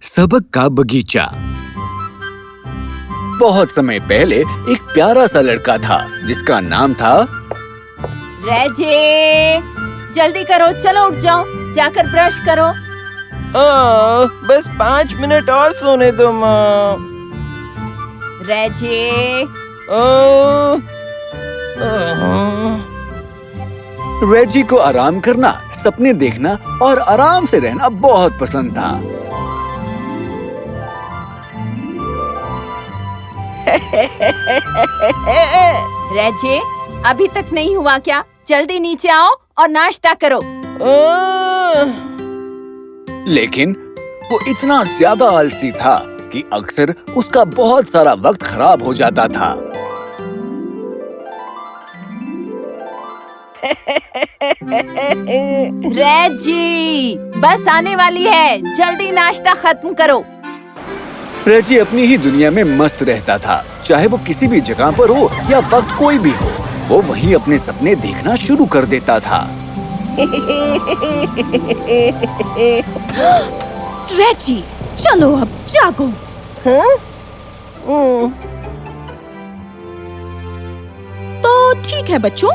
सबक का बगीचा। बहुत समय पहले एक प्यारा सा लड़का था जिसका नाम था रेजे। जल्दी करो, चलो उठ जाओ, जाकर ब्रश करो। बस 5 मिनट और सोने दो माँ। रेजे। रेजी को आराम करना, सपने देखना और आराम से रहना बहुत पसंद था। रेजे, अभी तक नहीं हुआ क्या? जल्दी नीचे आओ और नाश्ता करो। लेकिन वो इतना ज्यादा आलसी था कि अक्सर उसका बहुत सारा वक्त खराब हो जाता था। रेजी, बस आने वाली है, जल्दी नाश्ता खत्म करो। रेजी अपनी ही दुनिया में मस्त रहता था। चाहे वो किसी भी जगह पर हो या वक्त कोई भी हो, वो वहीं अपने सपने देखना शुरू कर देता था। रेजी, चलो अब जागो। तो ठीक है बच्चों,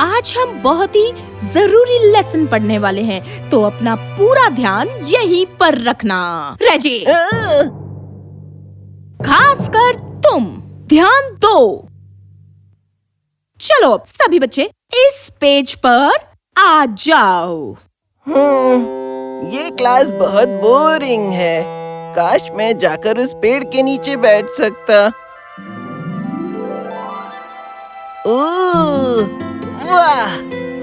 आज हम बहुत ही जरूरी लेसन पढ़ने वाले हैं, तो अपना पूरा ध्यान यहीं पर रखना। रेजी, खासकर तुम ध्यान दो। चलो सभी बच्चे इस पेज पर आ जाओ। ये क्लास बहुत बोरिंग है। काश मैं जाकर उस पेड़ के नीचे बैठ सकता। वाह!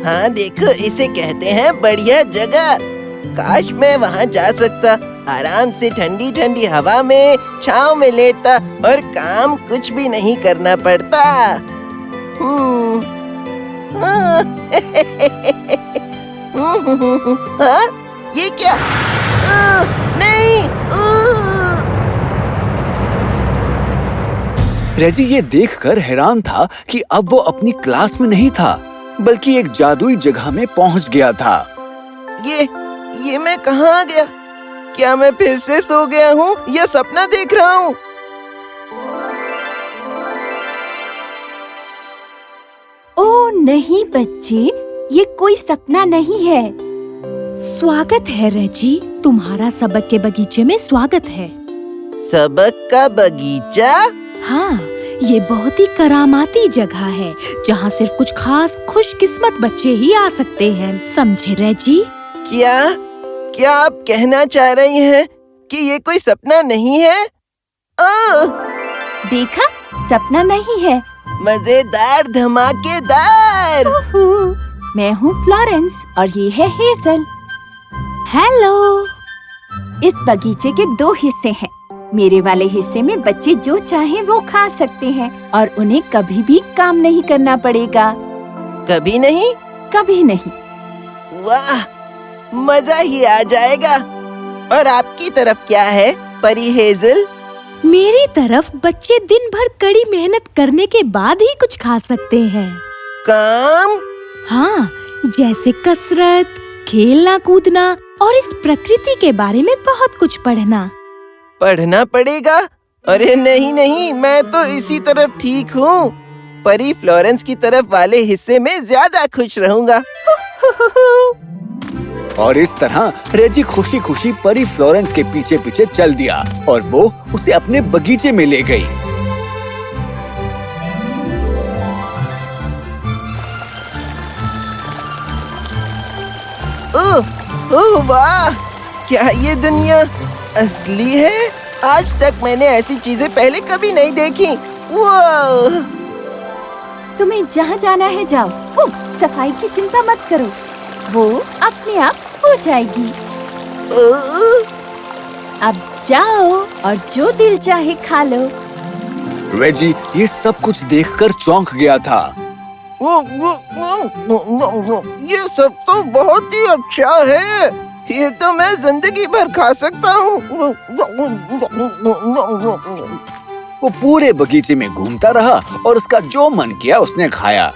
हाँ देखो, इसे कहते हैं बढ़िया जगह। काश मैं वहाँ जा सकता, आराम से ठंडी ठंडी हवा में छांव में लेटता और काम कुछ भी नहीं करना पड़ता। हाँ? ये क्या? नहीं! रेजी ये देखकर हैरान था कि अब वो अपनी क्लास में नहीं था, बल्कि एक जादुई जगह में पहुंच गया था। ये मैं कहाँ आ गया? क्या मैं फिर से सो गया हूँ या सपना देख रहा हूँ? ओ नहीं बच्चे, ये कोई सपना नहीं है। स्वागत है रेजी, तुम्हारा सबक के बगीचे में स्वागत है। सबक का बगीचा? हाँ, ये बहुत ही करामाती जगह है जहाँ सिर्फ कुछ खास खुशकिस्मत बच्चे ही आ सकते हैं, समझे रेजी? क्या आप कहना चाह रही हैं कि ये कोई सपना नहीं है? देखा, सपना नहीं है। मजेदार, धमाकेदार। मैं हूँ फ्लोरेंस और ये है हेजल। हेलो। इस बगीचे के 2 हिस्से हैं। मेरे वाले हिस्से में बच्चे जो चाहें वो खा सकते हैं और उन्हें कभी भी काम नहीं करना पड़ेगा। कभी नहीं? कभी नहीं। वाह, मजा ही आ जाएगा। और आपकी तरफ क्या है, परी हेजल? मेरी तरफ बच्चे दिन भर कड़ी मेहनत करने के बाद ही कुछ खा सकते हैं। काम? हाँ, जैसे कसरत, खेलना कूदना और इस प्रकृति के बारे में बहुत कुछ पढ़ना। पढ़ना पड़ेगा? अरे नहीं, मैं तो इसी तरफ ठीक हूँ। परी फ्लोरेंस की तरफ वाले हिस्से में ज्यादा खुश रहूँगा। और इस तरह रेजी खुशी खुशी परी फ्लोरेंस के पीछे पीछे चल दिया और वो उसे अपने बगीचे में ले गई। ओह वाह! क्या ये दुनिया असली है? आज तक मैंने ऐसी चीजें पहले कभी नहीं देखी। वाह! तुम्हें जहाँ जाना है जाओ। सफाई की चिंता मत करो, वो अपने आप हो जाएगी। अब जाओ और जो दिल चाहे खा लो। रेजी ये सब कुछ देखकर चौंक गया था। ये सब तो बहुत ही अच्छा है। ये तो मैं जिंदगी भर खा सकता हूँ। वो पूरे बगीचे में घूमता रहा और उसका जो मन किया उसने खाया।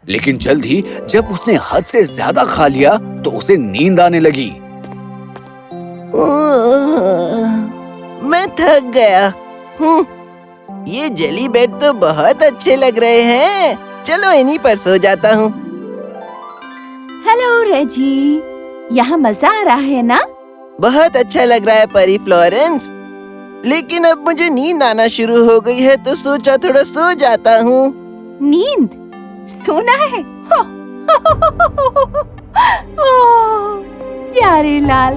लेकिन जल्द ही जब उसने हद से ज्यादा खा लिया तो उसे नींद आने लगी। मैं थक गया हूँ। ये जेली बेड तो बहुत अच्छे लग रहे हैं। चलो इन्हीं पर सो जाता हूँ। हेलो रेजी, यहाँ मजा आ रहा है ना? बहुत अच्छा लग रहा है परी फ्लोरेंस, लेकिन अब मुझे नींद आना शुरू हो गई है तो सोचा थोड़ा सो जाता हूँ। नींद सोना है? ओह, प्यारे लाल,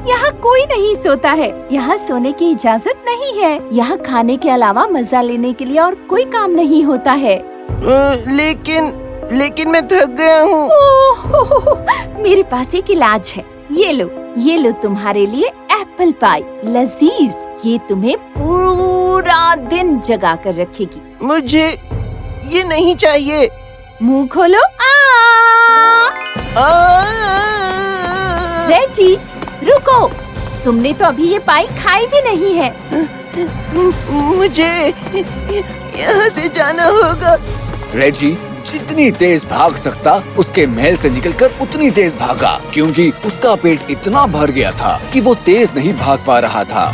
यहाँ कोई नहीं सोता है। यहाँ सोने की इजाजत नहीं है। यहाँ खाने के अलावा मजा लेने के लिए और कोई काम नहीं होता है। लेकिन मैं थक गया हूँ। मेरे पास एक इलाज है। ये लो तुम्हारे लिए एप्पल पाई, लजीज। ये तुम्हें पूरा दिन जगा कर रखेगी। मुझे ये नहीं चाहिए। मुंह खोलो। रेजी, रुको। तुमने तो अभी ये पाई खाई भी नहीं है। मुझे यहाँ से जाना होगा। रेजी जितनी तेज भाग सकता उसके महल से निकलकर उतनी तेज भागा, क्योंकि उसका पेट इतना भर गया था कि वो तेज नहीं भाग पा रहा था।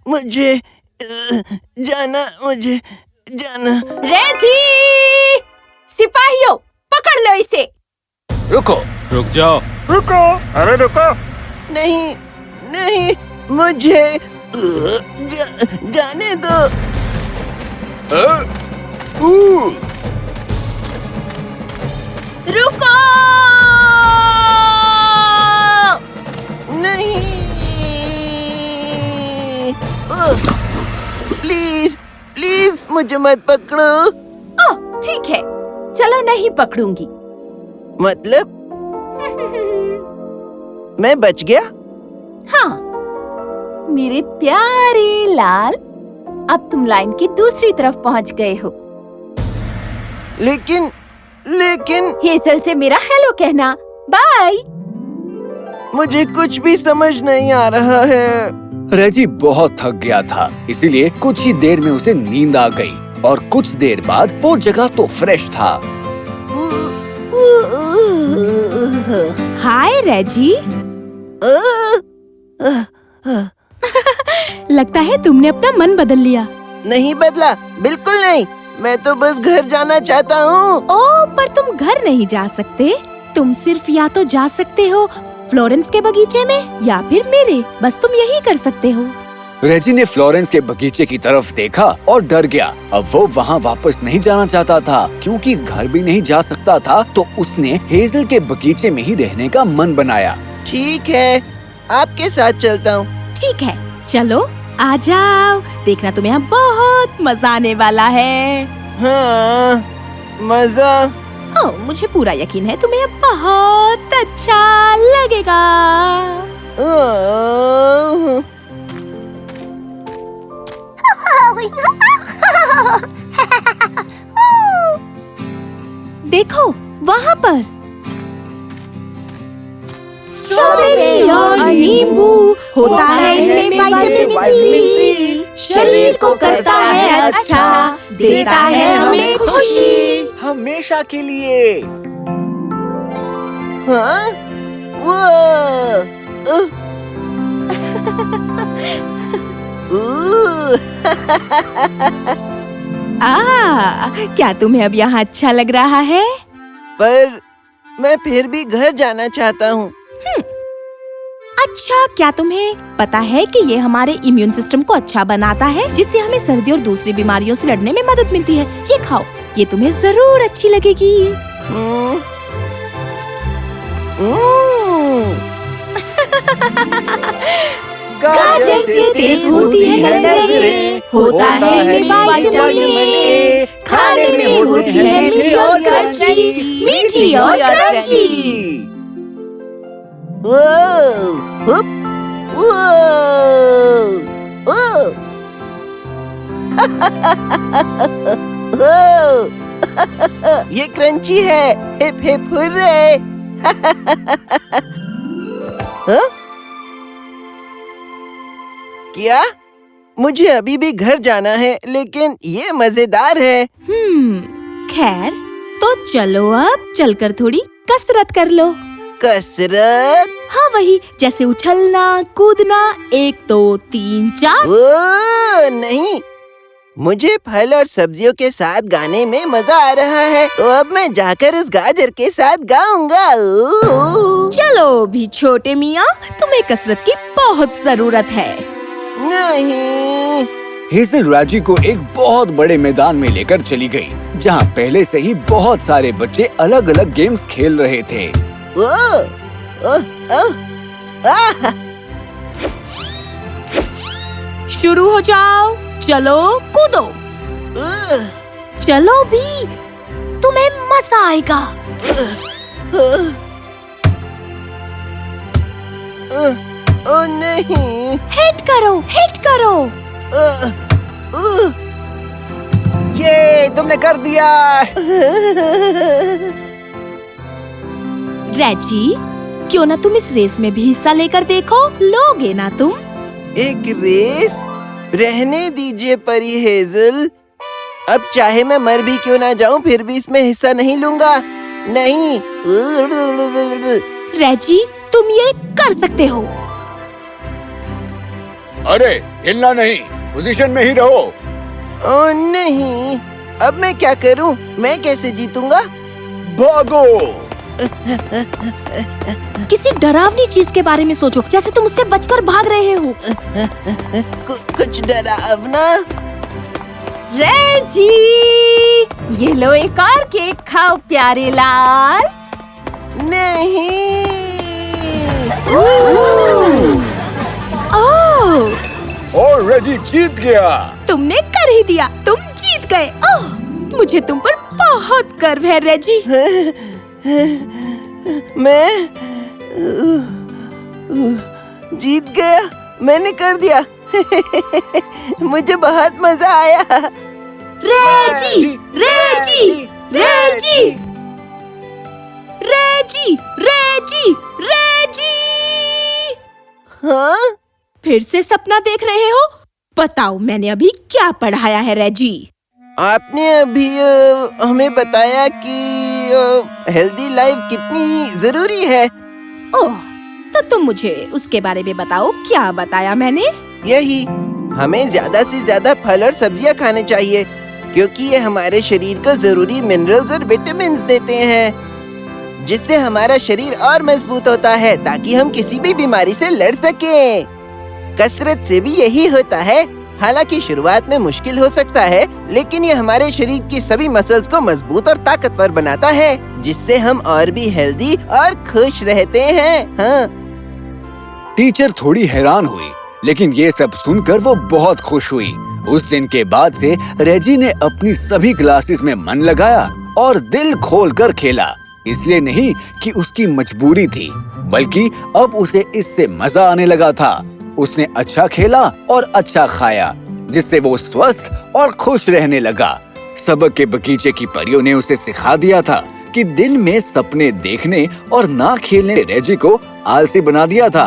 मुझे जाना। रेजी, सिपाहियों, पकड़ लो इसे। रुको। रुक जाओ। रुको, अरे रुको। नहीं, मुझे जाने दो। रुको। नहीं, प्लीज मुझे मत पकड़ो। ओह, ठीक है, चलो नहीं पकड़ूंगी। मतलब मैं बच गया? हाँ, मेरे प्यारे लाल, अब तुम लाइन की दूसरी तरफ पहुंच गए हो। लेकिन हेजल से मेरा हेलो कहना। बाय। मुझे कुछ भी समझ नहीं आ रहा है। रेजी बहुत थक गया था, इसीलिए कुछ ही देर में उसे नींद आ गई और कुछ देर बाद वो जगह तो फ्रेश था। हाय रेजी। लगता है तुमने अपना मन बदल लिया। नहीं बदला, बिल्कुल नहीं। मैं तो बस घर जाना चाहता हूँ। ओह, पर तुम घर नहीं जा सकते। तुम सिर्फ या तो जा सकते हो फ्लोरेंस के बगीचे में या फिर मेरे। बस तुम यही कर सकते हो। रेजी ने फ्लोरेंस के बगीचे की तरफ देखा और डर गया। अब वो वहाँ वापस नहीं जाना चाहता था, क्योंकि घर भी नहीं जा सकता था, तो उसने हेजल के बगीचे में ही रहने का मन बनाया। ठीक है, आपके साथ चलता हूँ। ठीक है, चलो आ जाओ। देखना तुम्हें यहाँ बहुत मजा आने वाला है। हाँ, मजा। ओह, मुझे पूरा यकीन है तुम्हें अब बहुत अच्छा लगेगा। देखो वहाँ पर स्ट्रॉबेरी और नींबू होता है इनमें विटामिन सी, शरीर को करता है अच्छा, देता है हमें खुशी हमेशा के लिए। हाँ? वो क्या तुम्हें अब यहाँ अच्छा लग रहा है? पर मैं फिर भी घर जाना चाहता हूँ। अच्छा, क्या तुम्हें पता है कि ये हमारे इम्यून सिस्टम को अच्छा बनाता है, जिससे हमें सर्दी और दूसरी बीमारियों से लड़ने में मदद मिलती है। ये खाओ, ये तुम्हें जरूर अच्छी लगेगी। गाजर से तेज होती है नजरें, होता है विटामिन ए, खाने में होती है मीठी और क्रंची, मीठी और क्रंची। ये क्रंची है। Hip hip hurray. हाँ? क्या? मुझे अभी भी घर जाना है, लेकिन ये मजेदार है। खैर, तो चलो अब चलकर थोड़ी कसरत कर लो। कसरत? हाँ, वही जैसे उछलना, कूदना, 1 2 3 4। ओ नहीं, मुझे फल और सब्जियों के साथ गाने में मजा आ रहा है, तो अब मैं जाकर उस गाजर के साथ गाऊंगा। चलो भी छोटे मियाँ, तुम्हें कसरत की बहुत जरूरत है। नहीं। हेजल राजी को एक बहुत बड़े मैदान में लेकर चली गई, जहाँ पहले से ही बहुत सारे बच्चे अलग अलग गेम्स खेल रहे थे। शुरू हो जाओ, चलो कूदो, चलो भी, तुम्हें मजा आएगा। ओ नहीं। हिट करो, हिट करो। ये तुमने कर दिया। रेजी, क्यों ना तुम इस रेस में भी हिस्सा लेकर देखो, लोगे ना तुम? एक रेस? रहने दीजिए परी हेजल, अब चाहे मैं मर भी क्यों ना जाऊं, फिर भी इसमें हिस्सा नहीं लूंगा। नहीं। रेजी, तुम ये कर सकते हो। अरे हिलना नहीं, पोजीशन में ही रहो। ओ नहीं, अब मैं क्या करूं? मैं कैसे जीतूंगा? भागो। किसी डरावनी चीज के बारे में सोचो, जैसे तुम उससे बचकर भाग रहे हो। कुछ डरावना? रेजी, ये लो एक और केक खाओ प्यारे लाल। नहीं। ओह, और रेजी जीत गया। तुमने कर ही दिया, तुम जीत गए। ओह, मुझे तुम पर बहुत गर्व है रेजी। मैं जीत गया, मैंने कर दिया। मुझे बहुत मजा आया। रेजी, रेजी, रेजी, रेजी, रेजी, रेजी। हाँ? फिर से सपना देख रहे हो? बताओ मैंने अभी क्या पढ़ाया है रेजी? आपने अभी हमें बताया कि हेल्दी लाइफ कितनी जरूरी है। ओह, तो तुम मुझे उसके बारे में बताओ, क्या बताया मैंने? यही, हमें ज्यादा से ज्यादा फल और सब्जियां खाने चाहिए, क्योंकि ये हमारे शरीर को जरूरी मिनरल्स और विटामिन देते हैं, जिससे हमारा शरीर और मजबूत होता है, ताकि हम किसी भी बीमारी से लड़ सकें। कसरत से भी यही होता है। हालांकि शुरुआत में मुश्किल हो सकता है, लेकिन ये हमारे शरीर की सभी मसल्स को मजबूत और ताकतवर बनाता है, जिससे हम और भी हेल्दी और खुश रहते हैं। हाँ। टीचर थोड़ी हैरान हुई, लेकिन ये सब सुनकर वो बहुत खुश हुई। उस दिन के बाद से रेजी ने अपनी सभी क्लासेस में मन लगाया और दिल खोलकर खेला। इसलिए नहीं कि उसकी मजबूरी थी, बल्कि अब उसे इससे मजा आने लगा था। उसने अच्छा खेला और अच्छा खाया, जिससे वो स्वस्थ और खुश रहने लगा। सबक के बगीचे की परियों ने उसे सिखा दिया था कि दिन में सपने देखने और ना खेलने रेजी को आलसी बना दिया था।